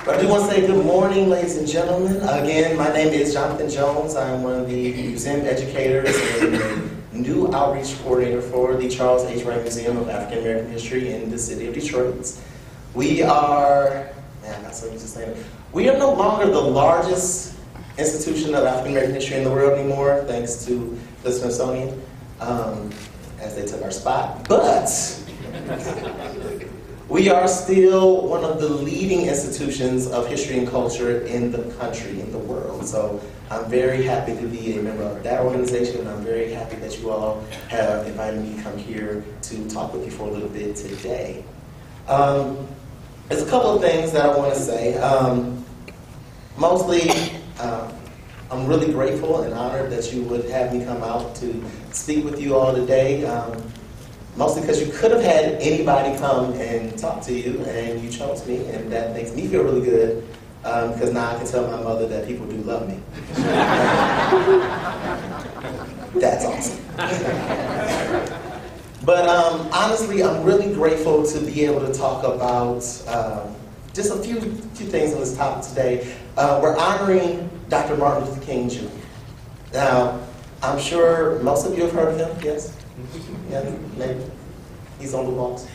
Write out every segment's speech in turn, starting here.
But I do want to say good morning, ladies and gentlemen. Again, my name is Jonathan Jones. I'm one of the museum educators and the new outreach coordinator for the Charles H. Wright Museum of African American History in the city of Detroit. We are, we are no longer the largest institution of African American history in the world anymore, thanks to the Smithsonian, as they took our spot. But we are still one of the leading institutions of history and culture in the country, in the world. So I'm very happy to be a member of that organization, and I'm very happy that you all have invited me to come here to talk with you for a little bit today. There's a couple of things that I want to say. Mostly, I'm really grateful and honored that you would have me come out to speak with you all today. Mostly because you could have had anybody come and talk to you, and you chose me, and that makes me feel really good, because now I can tell my mother that people do love me. That's awesome. But honestly, I'm really grateful to be able to talk about just a few things on this topic today. We're honoring Dr. Martin Luther King Jr. Now, I'm sure most of you have heard of him, yes? Yeah, maybe. He's on the walks.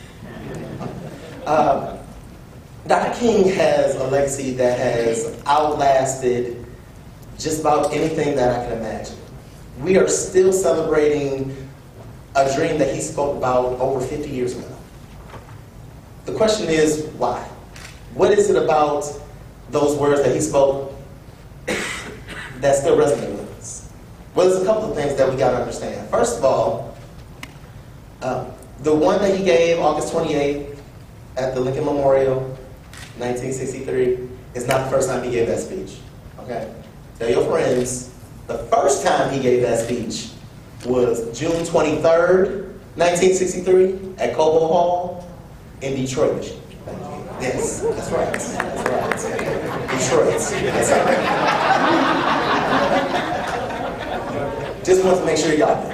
Dr. King has a legacy that has outlasted just about anything that I can imagine. We are still celebrating a dream that he spoke about over 50 years ago. The question is, why? What is it about those words that he spoke that still resonate with us? Well, there's a couple of things that we got to understand. First of all, the one that he gave August 28th at the Lincoln Memorial, 1963, is not the first time he gave that speech. Okay? Tell your friends, the first time he gave that speech was June 23rd, 1963, at Cobo Hall in Detroit, Michigan. Yes, that's right. That's right. Detroit. That's right. Just want to make sure y'all know.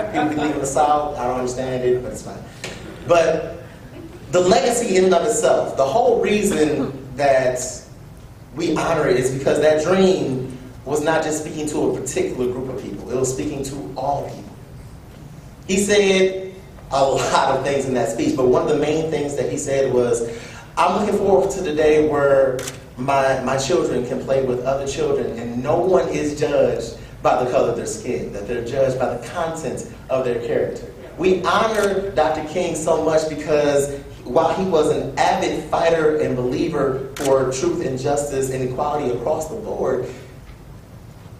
People can leave in the South. I don't understand it, but it's fine. But the legacy in and of itself, the whole reason that we honor it is because that dream was not just speaking to a particular group of people. It was speaking to all people. He said a lot of things in that speech, but one of the main things that he said was, I'm looking forward to the day where my children can play with other children and no one is judged by the color of their skin, that they're judged by the content of their character. We honor Dr. King so much because while he was an avid fighter and believer for truth and justice and equality across the board,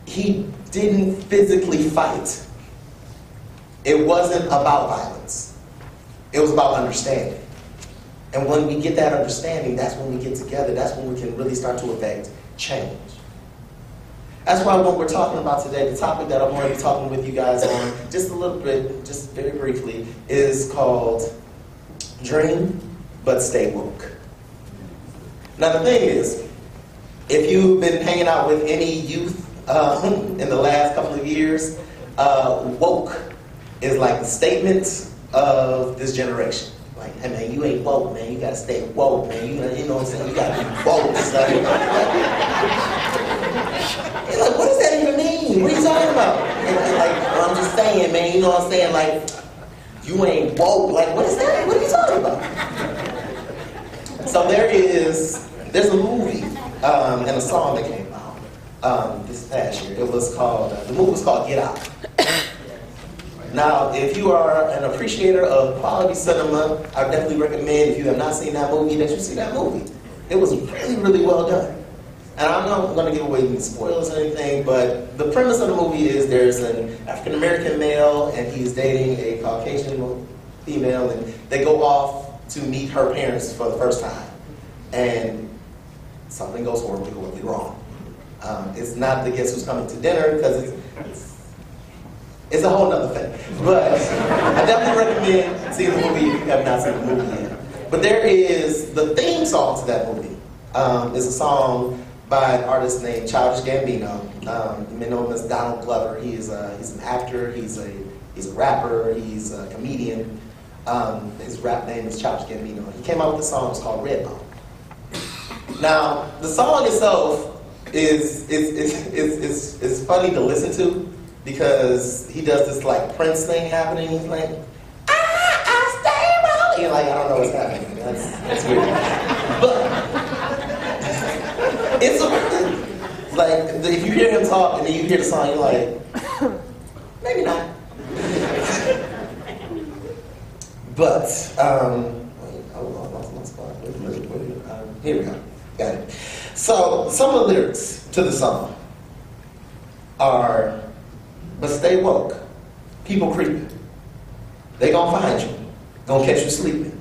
he didn't physically fight. It wasn't about violence. It was about understanding. And when we get that understanding, that's when we get together. That's when we can really start to affect change. That's why when we're talking about today, the topic that I'm going to be talking with you guys on just a little bit, just very briefly, is called Dream But Stay Woke. Now the thing is, if you've been hanging out with any youth in the last couple of years, woke is like the statement of this generation. Like, hey man, you ain't woke, man. You gotta stay woke, man. You know what I'm saying? You gotta be woke. You're like, what does that even mean? What are you talking about? And like, well, I'm just saying, man. You know what I'm saying? Like, you ain't woke. Like, what is that? What are you talking about? So there's a movie and a song that came out this past year. It was called, the movie was called Get Out. Now, if you are an appreciator of quality cinema, I definitely recommend, if you have not seen that movie, that you see that movie. It was really, really well done. And I'm not going to give away any spoilers or anything, but the premise of the movie is there's an African-American male, and he's dating a Caucasian female, and they go off to meet her parents for the first time. And something goes horribly wrong. It's not the Guess Who's Coming to Dinner, because it's a whole nother thing. But I definitely recommend seeing the movie if you have not seen the movie yet. But there is the theme song to that movie. It's a song by an artist named Childish Gambino. You may know him as Donald Glover. He's an actor. He's a rapper. He's a comedian. His rap name is Childish Gambino. He came out with a song. It's called Redbone. Now, the song itself is funny to listen to because he does this like Prince thing happening. He's like, I stay out. You're like, I don't know what's happening. That's weird. But it's like if you hear him talk and then you hear the song, you're like, maybe not. But I lost my spot. Here we go. Got it. So some of the lyrics to the song are, but stay woke. People creeping. They gonna find you. Gonna catch you sleeping.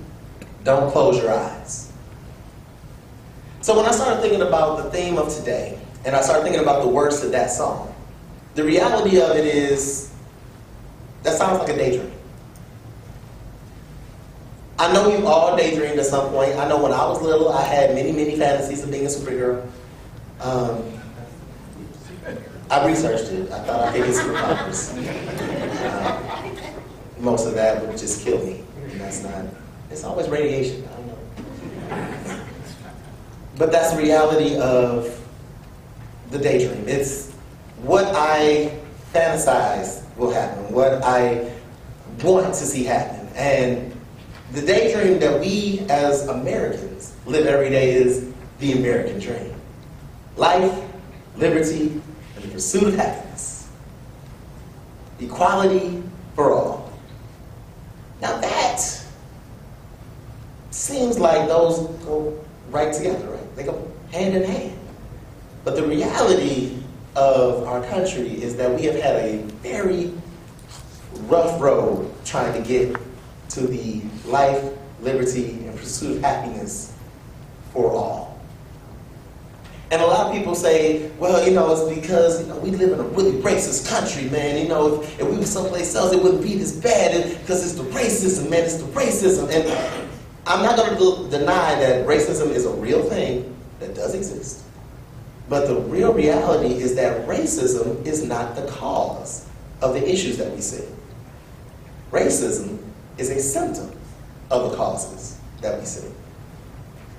Don't close your eyes. So when I started thinking about the theme of today, and I started thinking about the words to that song, the reality of it is, that sounds like a daydream. I know we've all daydreamed at some point. I know when I was little, I had many, many fantasies of being a superhero. I researched it. I thought I could get superpowers. Most of that would just kill me. And that's not, it's always radiation. I don't know. But that's the reality of the daydream. It's what I fantasize will happen, what I want to see happen. And the daydream that we as Americans live every day is the American dream. Life, liberty, and the pursuit of happiness. Equality for all. Now that seems like those go right together, right? They go hand in hand. But the reality of our country is that we have had a very rough road trying to get to the life, liberty, and pursuit of happiness for all. And a lot of people say, well, it's because, we live in a really racist country, man. If we were someplace else, it wouldn't be this bad because it's the racism, man. It's the racism. And I'm not going to deny that racism is a real thing that does exist. But the real reality is that racism is not the cause of the issues that we see. Racism is a symptom of the causes that we see.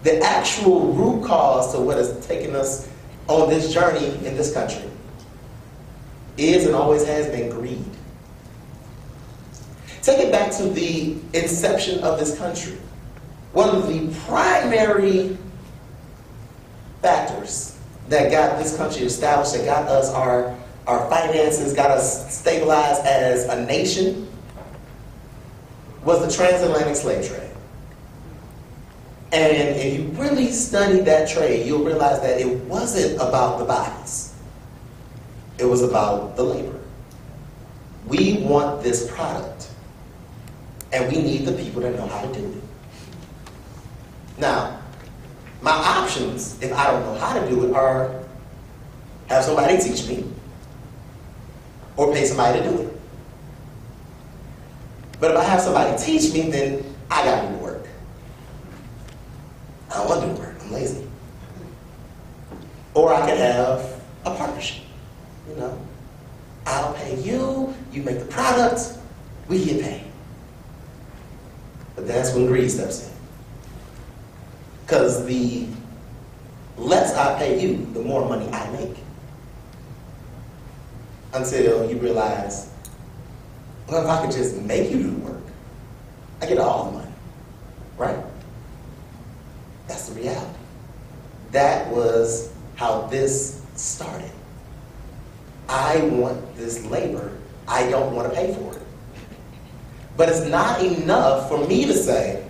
The actual root cause to what has taken us on this journey in this country is and always has been greed. Take it back to the inception of this country. One of the primary factors that got this country established, that got us our finances, got us stabilized as a nation, was the transatlantic slave trade. And if you really study that trade, you'll realize that it wasn't about the bodies. It was about the labor. We want this product, and we need the people that know how to do it. Now, my options, if I don't know how to do it, are have somebody teach me or pay somebody to do it. But if I have somebody teach me, then I got to do the work. I don't want to do the work. I'm lazy. Or I could have a partnership. I'll pay you, you make the product, we get paid. But that's when greed steps in. Because the less I pay you, the more money I make. Until you realize, well, if I could just make you do the work, I get all the money, right? That's the reality. That was how this started. I want this labor. I don't want to pay for it. But it's not enough for me to say,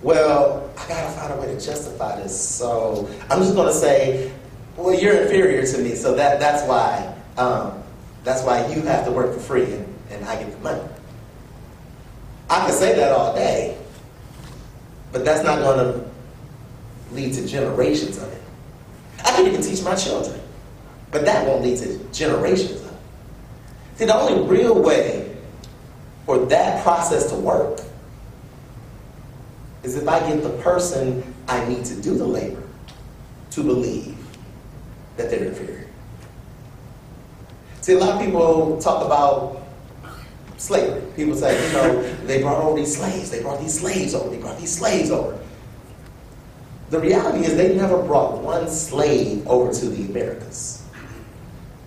well, I gotta find a way to justify this. So I'm just gonna say, well, you're inferior to me, so that's why you have to work for free and I get the money. I can say that all day, but that's not gonna lead to generations of it. I can even teach my children, but that won't lead to generations of it. See, the only real way for that process to work is if I get the person I need to do the labor to believe that they're inferior. See, a lot of people talk about slavery. People say, they brought over these slaves. They brought these slaves over. They brought these slaves over. the reality is they never brought one slave over to the Americas.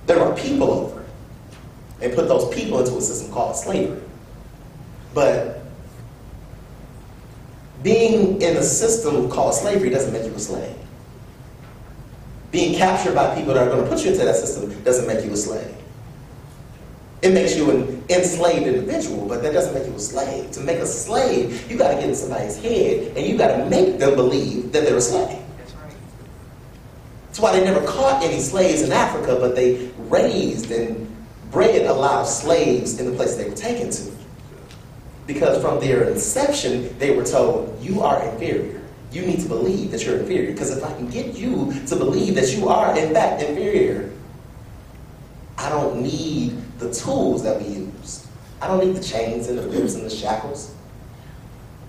There were people over. They put those people into a system called slavery. But being in a system called slavery doesn't make you a slave. Being captured by people that are going to put you into that system doesn't make you a slave. It makes you an enslaved individual, but that doesn't make you a slave. To make a slave, you got to get in somebody's head, and you got to make them believe that they're a slave. That's right. That's why they never caught any slaves in Africa, but they raised and bred a lot of slaves in the places they were taken to. Because from their inception, they were told, you are inferior. You need to believe that you're inferior. Because if I can get you to believe that you are, in fact, inferior, I don't need the tools that we use. I don't need the chains and the whips and the shackles.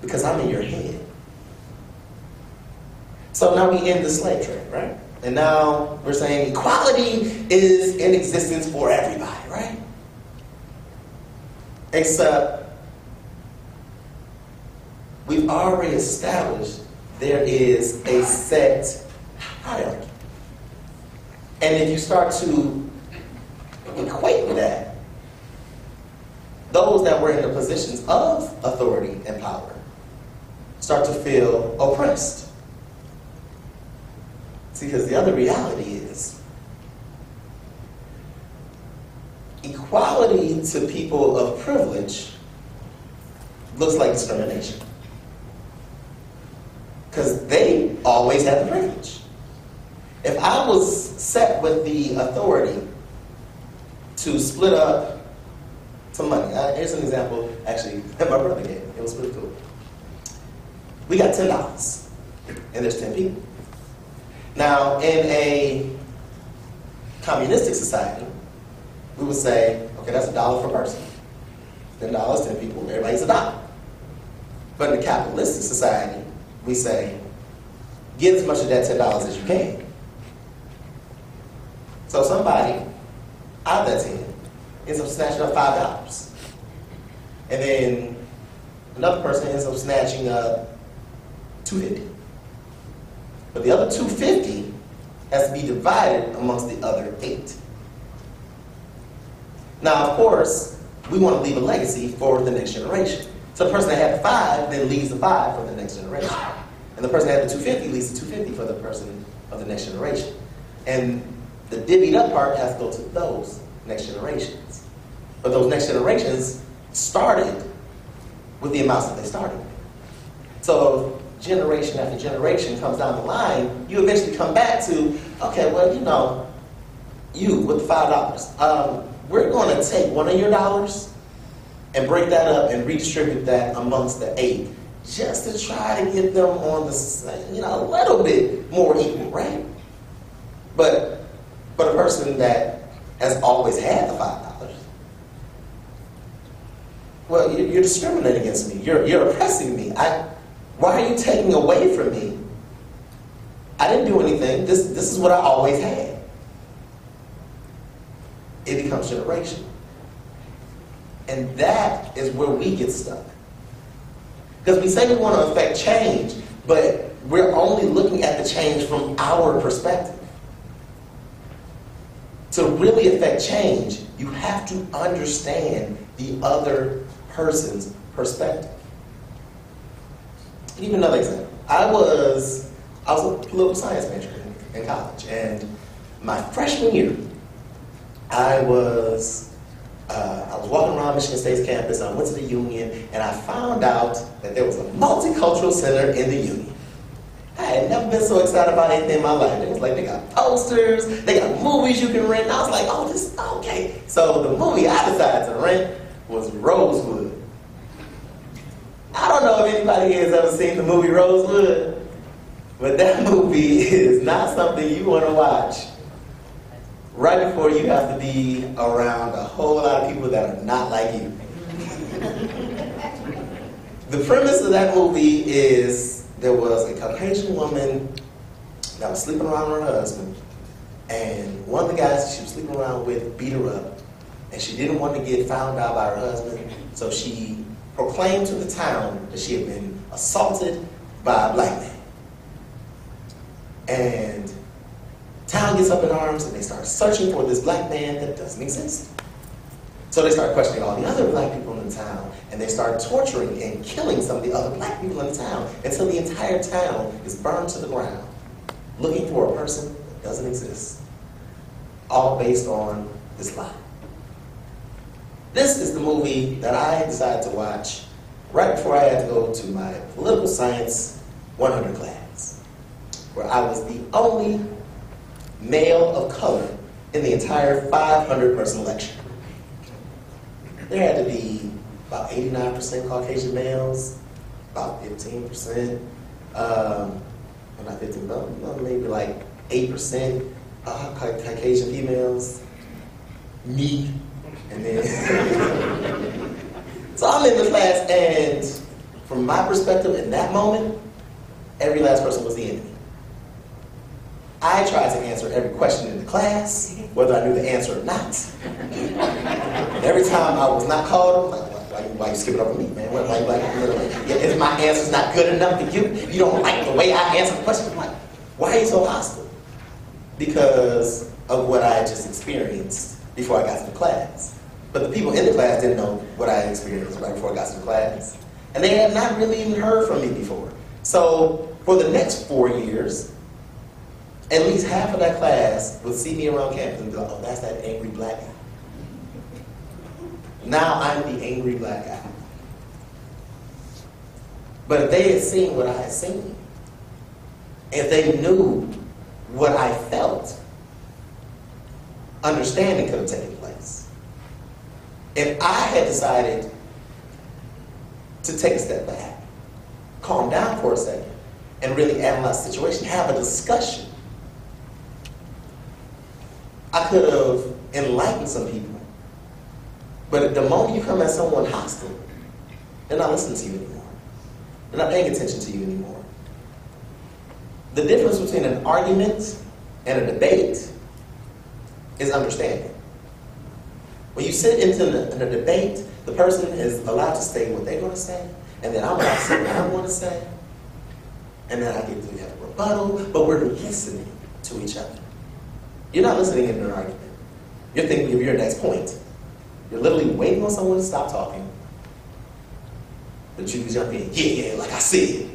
Because I'm in your head. So now we end the slave trade, right? And now we're saying equality is in existence for everybody, right? Except we've already established there is a set hierarchy. And if you start to equate that, those that were in the positions of authority and power start to feel oppressed. See, because the other reality is equality to people of privilege looks like discrimination. Because they always had the privilege. If I was set with the authority to split up some money. Here's an example, actually, that my brother gave me. It was really cool. We got $10, and there's 10 people. Now, in a communistic society, we would say, okay, that's $1 per person. $10, 10 people, everybody's $1. But in a capitalistic society, we say, get as much of that $10 as you can. So somebody out of that 10 ends up snatching up $5. And then another person ends up snatching up $2.50. But the other $2.50 has to be divided amongst the other 8. Now, of course, we want to leave a legacy for the next generation. So the person that had the 5 then leaves the 5 for the next generation. And the person that had the $2.50 leaves the $2.50 for the person of the next generation. And the divvied up part has to go to those next generations. But those next generations started with the amounts that they started with. So generation after generation comes down the line, you eventually come back to, okay, well, you know, you with the $5, we're going to take one of your dollars and break that up and redistribute that amongst the 8, just to try to get them on the, you know, a little bit more equal, right? But a person that has always had the $5, well, you're discriminating against me. You're oppressing me. Why are you taking away from me? I didn't do anything. This is what I always had. It becomes generational. And that is where we get stuck. Because we say we want to affect change, but we're only looking at the change from our perspective. To really affect change, you have to understand the other person's perspective. I'll give you another example. I was a political science major in college, and my freshman year, I was walking around Michigan State's campus. I went to the Union, and I found out that there was a multicultural center in the Union. I had never been so excited about anything in my life. It was like they got posters, they got movies you can rent. And I was like, oh, this okay. So the movie I decided to rent was Rosewood. I don't know if anybody here has ever seen the movie Rosewood, but that movie is not something you want to watch right before you have to be around a whole lot of people that are not like you. The premise of that movie is there was a Caucasian woman that was sleeping around with her husband, and one of the guys she was sleeping around with beat her up, and she didn't want to get found out by her husband, so she proclaimed to the town that she had been assaulted by a black man. And town gets up in arms and they start searching for this black man that doesn't exist. So they start questioning all the other black people in the town, and they start torturing and killing some of the other black people in the town until the entire town is burned to the ground, looking for a person that doesn't exist. All based on this lie. This is the movie that I decided to watch right before I had to go to my political science 100 class, where I was the only male of color in the entire 500-person lecture. There had to be about 89% Caucasian males, about 15%, not 15, maybe like 8% Caucasian females, me, and then so I'm in the class, and from my perspective in that moment, every last person was the enemy. I tried to answer every question in the class, whether I knew the answer or not. And every time I was not called, I'm like, why you skipping over me, man? If my answer's not good enough to you don't like the way I answer the question, I'm like, why are you so hostile? Because of what I had just experienced before I got to the class. But the people in the class didn't know what I had experienced right before I got to the class. And they had not really even heard from me before. So for the next 4 years, at least half of that class would see me around campus and be like, oh, that's that angry black guy. Now I'm the angry black guy. But if they had seen what I had seen, if they knew what I felt, understanding could have taken place. If I had decided to take a step back, calm down for a second, and really analyze the situation, have a discussion, I could have enlightened some people. But at the moment you come at someone hostile, they're not listening to you anymore. They're not paying attention to you anymore. The difference between an argument and a debate is understanding. When you sit in a debate, the person is allowed to say what they're going to say, and then I'm allowed to say what I'm going to say, and then I get to have a rebuttal, but we're listening to each other. You're not listening in an argument. You're thinking of your next point. You're literally waiting on someone to stop talking. But you jump in, yeah, like I said.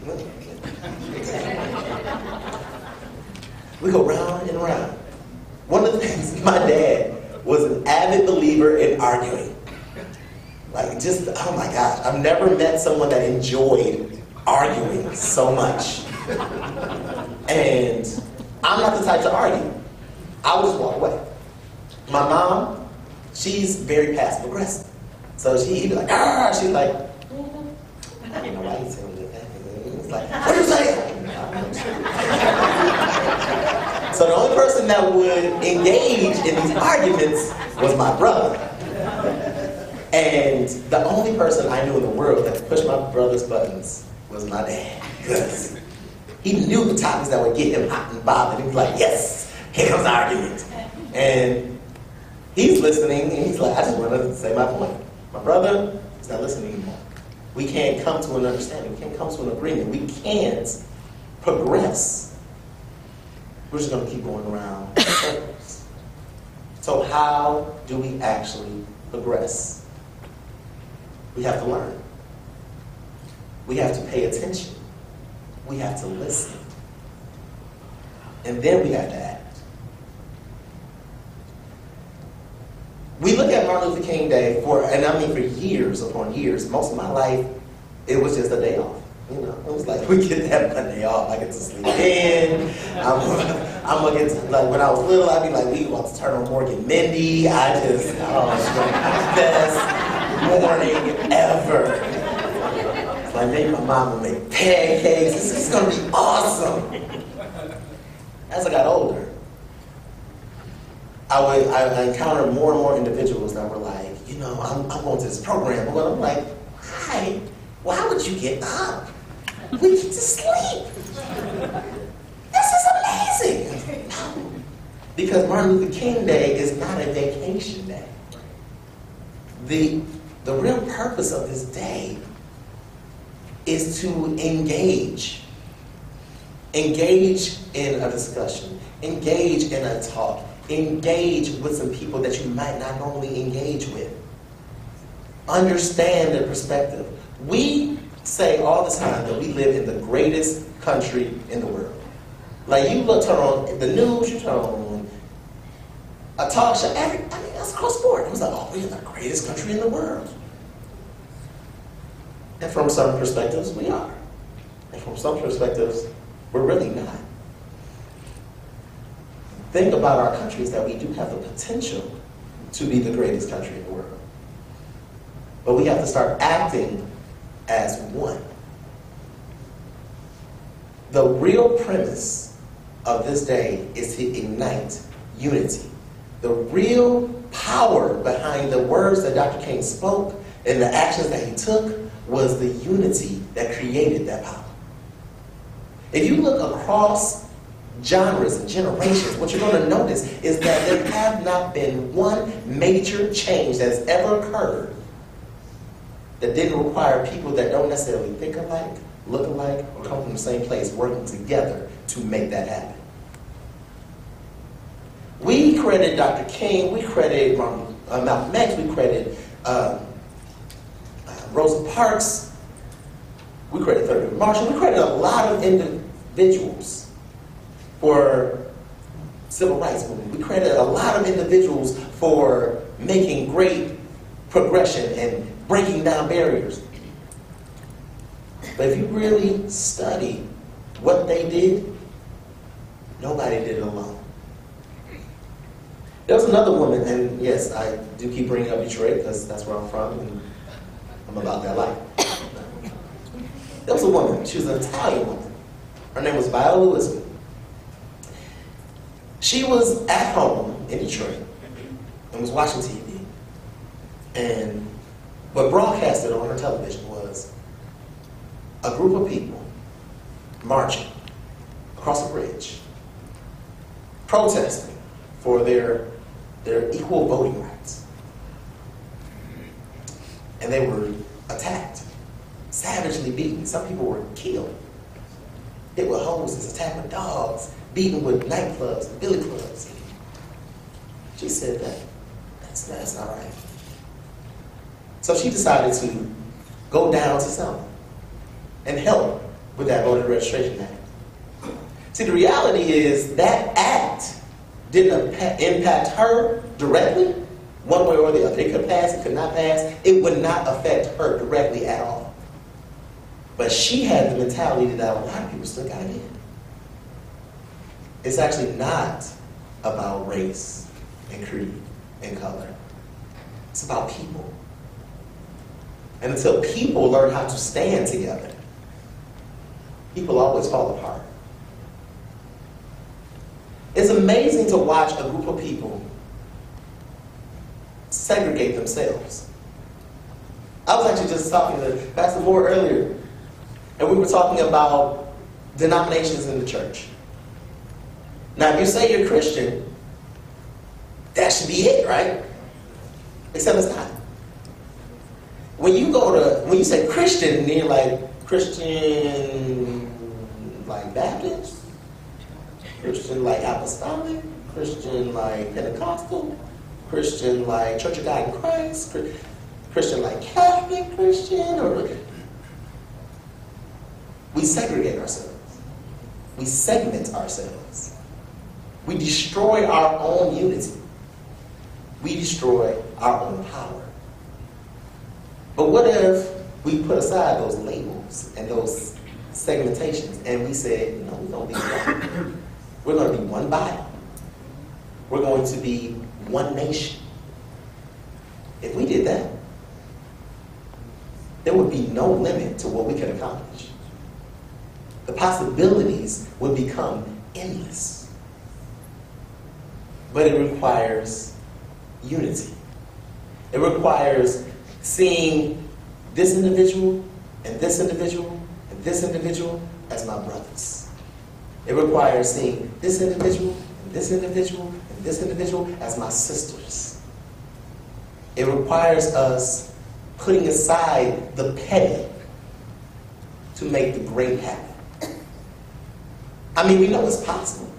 We go round and round. One of the things, my dad was an avid believer in arguing. Like just, oh my gosh, I've never met someone that enjoyed arguing so much. And I'm not the type to argue. I would just walk away. My mom, she's very passive aggressive. So he'd be like, ah, she's like, I don't know why he's saying that. It's like, what are you saying? So the only person that would engage in these arguments was my brother. And the only person I knew in the world that could push my brother's buttons was my dad. Because he knew the topics that would get him hot and bothered. He was like, yes, here comes the argument. And he's listening, and he's like, I just want to say my point. My brother is not listening anymore. We can't come to an understanding. We can't come to an agreement. We can't progress. We're just going to keep going around in circles. So how do we actually progress? We have to learn. We have to pay attention. We have to listen. And then we have to act. We look at Martin Luther King Day for years upon years. Most of my life, it was just a day off. You know, it was like, we get to have one day off. I get to sleep in. I'm gonna get to, like, when I was little, I'd be like, we want to turn on Morgan Mindy. It's the best morning ever. It's like, maybe my mom will make pancakes. This is gonna be awesome. As I got older, I encountered more and more individuals that were like, you know, I'm going to this program. But I'm like, hi, why would you get up? We get to sleep. This is amazing. No. Because Martin Luther King Day is not a vacation day. The real purpose of this day is to engage Engage in a discussion. Engage in a talk. Engage with some people that you might not normally engage with. Understand their perspective. We say all the time that we live in the greatest country in the world. Like you turn on the news, you turn on a talk show, that's across the board. It was like, oh, we're the greatest country in the world. And from some perspectives, we are. And from some perspectives, we're really not. The thing about our country is that we do have the potential to be the greatest country in the world. But we have to start acting as one. The real premise of this day is to ignite unity. The real power behind the words that Dr. King spoke and the actions that he took was the unity that created that power. If you look across genres and generations, what you're going to notice is that there have not been one major change that's ever occurred that didn't require people that don't necessarily think alike, look alike, or come from the same place working together to make that happen. We credit Dr. King, we credit Malcolm X, we credit Rosa Parks, we credit Thurgood Marshall, we credit a lot of individuals for civil rights movement. We credit a lot of individuals for making great progression and breaking down barriers. But if you really study what they did, nobody did it alone. There was another woman, and yes, I do keep bringing up Detroit because that's where I'm from, and I'm about that life. There was a woman, she was an Italian woman. Her name was Viola Elizabeth. She was at home in Detroit and was watching TV. And what broadcasted on her television was a group of people marching across a bridge, protesting for their equal voting rights. And they were attacked, savagely beaten. Some people were killed, hit with hoses, attacked with dogs, beaten with nightclubs and billy clubs. She said that's not right. So she decided to go down to Selma and help with that voter registration act. See, the reality is that act didn't impact her directly, one way or the other. It could pass, it could not pass. It would not affect her directly at all. But she had the mentality that a lot of people still got to get. It's actually not about race and creed and color. It's about people. And until people learn how to stand together, people always fall apart. It's amazing to watch a group of people segregate themselves. I was actually just talking to Pastor Moore earlier, and we were talking about denominations in the church. Now, if you say you're Christian, that should be it, right? Except it's not. When you say Christian, then you're like, Christian like Baptist? Christian like Apostolic? Christian like Pentecostal? Christian like Church of God in Christ? Christian like Catholic Christian? Or we segregate ourselves. We segment ourselves. We destroy our own unity. We destroy our own power. But what if we put aside those labels and those segmentations and we said, no, we don't be one. We're going to be one body. We're going to be one nation. If we did that, there would be no limit to what we could accomplish. The possibilities would become endless. But it requires unity. It requires seeing this individual and this individual and this individual as my brothers. It requires seeing this individual and this individual and this individual as my sisters. It requires us putting aside the petty to make the great happen. I mean, we know it's possible.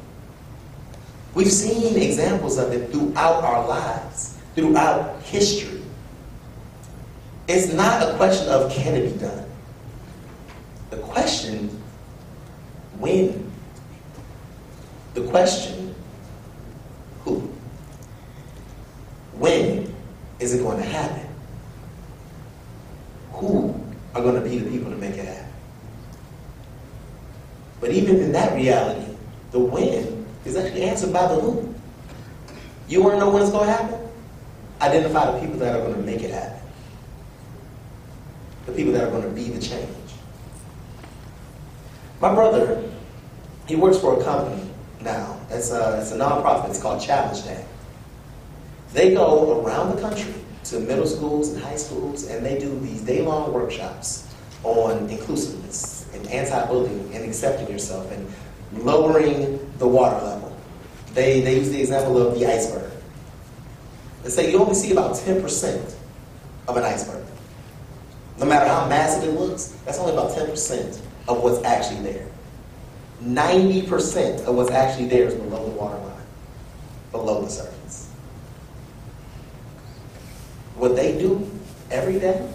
We've seen examples of it throughout our lives, throughout history. It's not a question of can it be done. The question, when? The question, who? When is it going to happen? Who are going to be the people to make it happen? But even in that reality, the when is actually answered by the who. You want to know when it's going to happen? Identify the people that are going to make it happen. The people that are going to be the change. My brother, he works for a company now. It's a nonprofit. It's called Challenge Day. They go around the country to middle schools and high schools, and they do these day-long workshops on inclusiveness and anti-bullying and accepting yourself and lowering the water level. They use the example of the iceberg. They say you only see about 10% of an iceberg. No matter how massive it looks, that's only about 10% of what's actually there. 90% of what's actually there is below the waterline, below the surface. What they do every day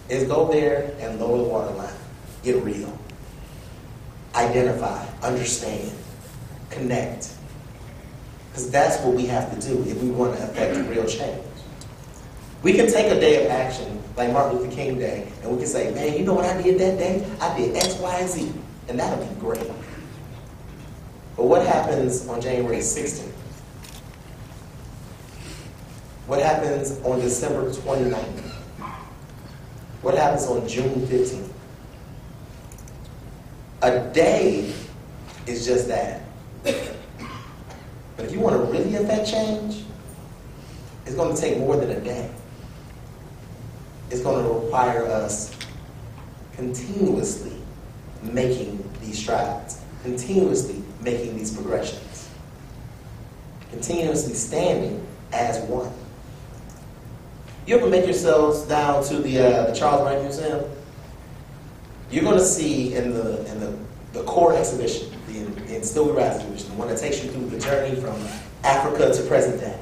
is go there and lower the waterline, get real, identify, understand, connect. Because that's what we have to do if we want to affect real change. We can take a day of action, like Martin Luther King Day, and we can say, man, you know what I did that day? I did X, Y, and Z. And that'll be great. But what happens on January 16th? What happens on December 29th? What happens on June 15th? A day is just that. But if you want to really affect change, it's going to take more than a day. It's going to require us continuously making these strides, continuously making these progressions, continuously standing as one. You ever make yourselves down to the Charles Wright Museum? You're going to see in the core exhibition, the Still We Rise exhibition, the one that takes you through the journey from Africa to present day.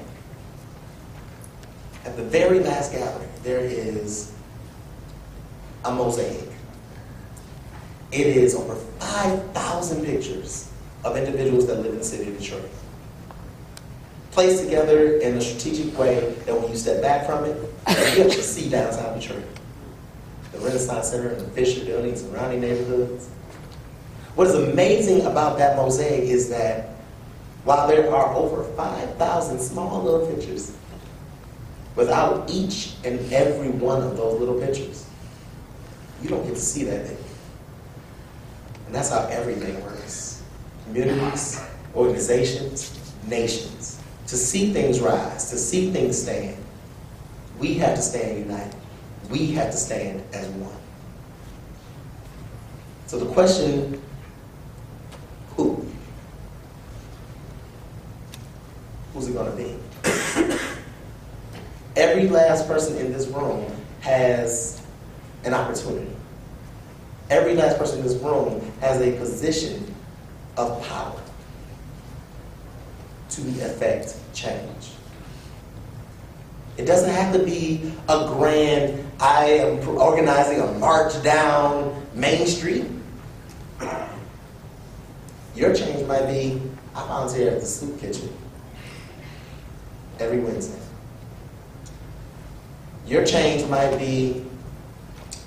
At the very last gallery, there is a mosaic. It is over 5,000 pictures of individuals that live in the city of Detroit. Placed together in a strategic way that when you step back from it, you get to see downtown Detroit. The Renaissance Center and the Fisher Building, surrounding neighborhoods. What is amazing about that mosaic is that while there are over 5,000 small little pictures, without each and every one of those little pictures, you don't get to see that thing. And that's how everything works. Communities, organizations, nations. To see things rise, to see things stand, we have to stand united. We have to stand as one. So the question, who? Who's it going to be? Every last person in this room has an opportunity. Every last person in this room has a position of power to affect change. It doesn't have to be a grand, I am organizing a march down Main Street. Your change might be, I volunteer at the soup kitchen every Wednesday. Your change might be,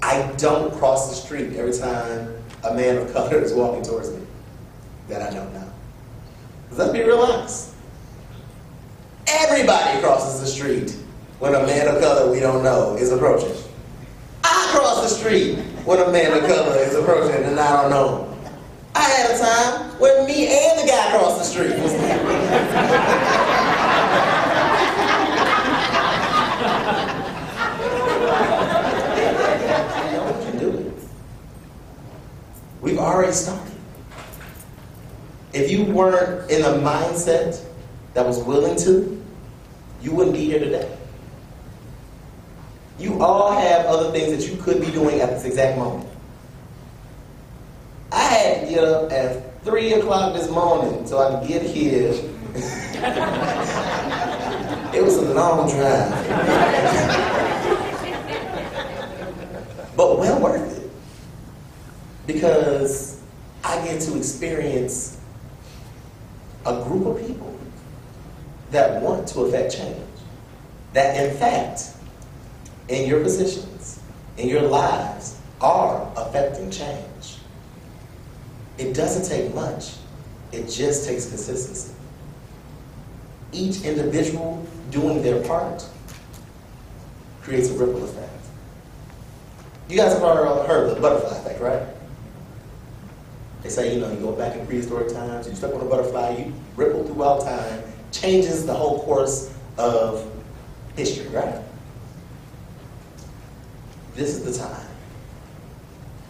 I don't cross the street every time a man of color is walking towards me that I don't know. Let's be real honest. Everybody crosses the street when a man of color we don't know is approaching. I cross the street when a man of color is approaching and I don't know. I had a time when me and the guy crossed the street. I know we can do it. We've already started. If you weren't in a mindset that was willing to, you wouldn't be here today. You all have other things that you could be doing at this exact moment. I had to get up at 3 o'clock this morning so I could get here. It was a long drive. But well worth it. Because I get to experience a group of people that want to affect change. That in fact, in your positions, in your lives, are affecting change. It doesn't take much. It just takes consistency. Each individual doing their part creates a ripple effect. You guys have heard of the butterfly effect, right? They say, you go back in prehistoric times, you step on a butterfly, you ripple throughout time, changes the whole course of history, right? This is the time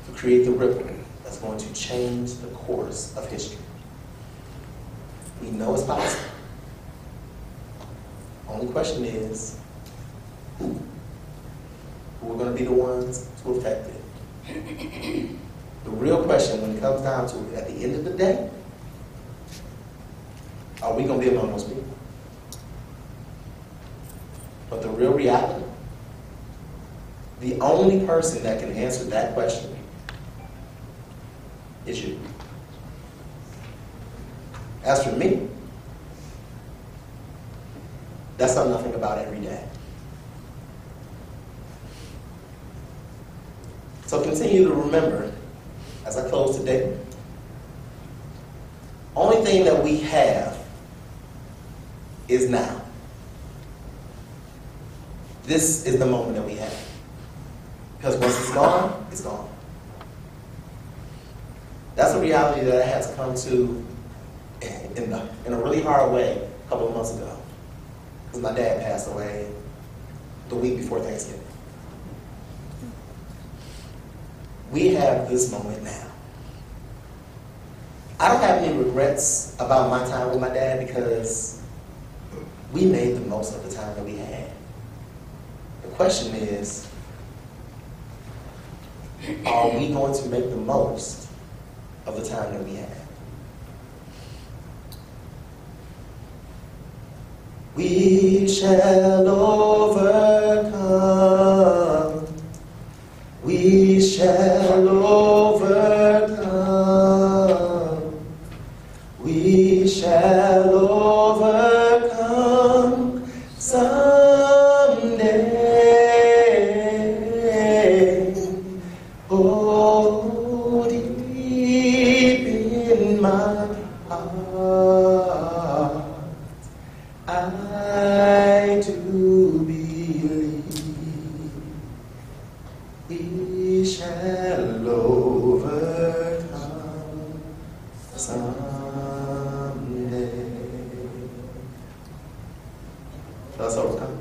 to create the ripple that's going to change the course of history. We know it's possible. Only question is, who? Who are going to be the ones to affect it? The real question when it comes down to it, at the end of the day, are we going to be among those people? But the real reality, the only person that can answer that question is you. As for me, that's something I think about every day. So continue to remember, as I close today, only thing that we have is now. This is the moment that we have. Because once it's gone, it's gone. That's a reality that I had to come to in a really hard way a couple of months ago. Because my dad passed away the week before Thanksgiving. We have this moment now. I don't have any regrets about my time with my dad because we made the most of the time that we had. The question is, are we going to make the most of the time that we have? We shall overcome. We shall overcome. We shall overcome someday. Oh, deep in my heart, I do believe we shall overcome someday. Let's overcome.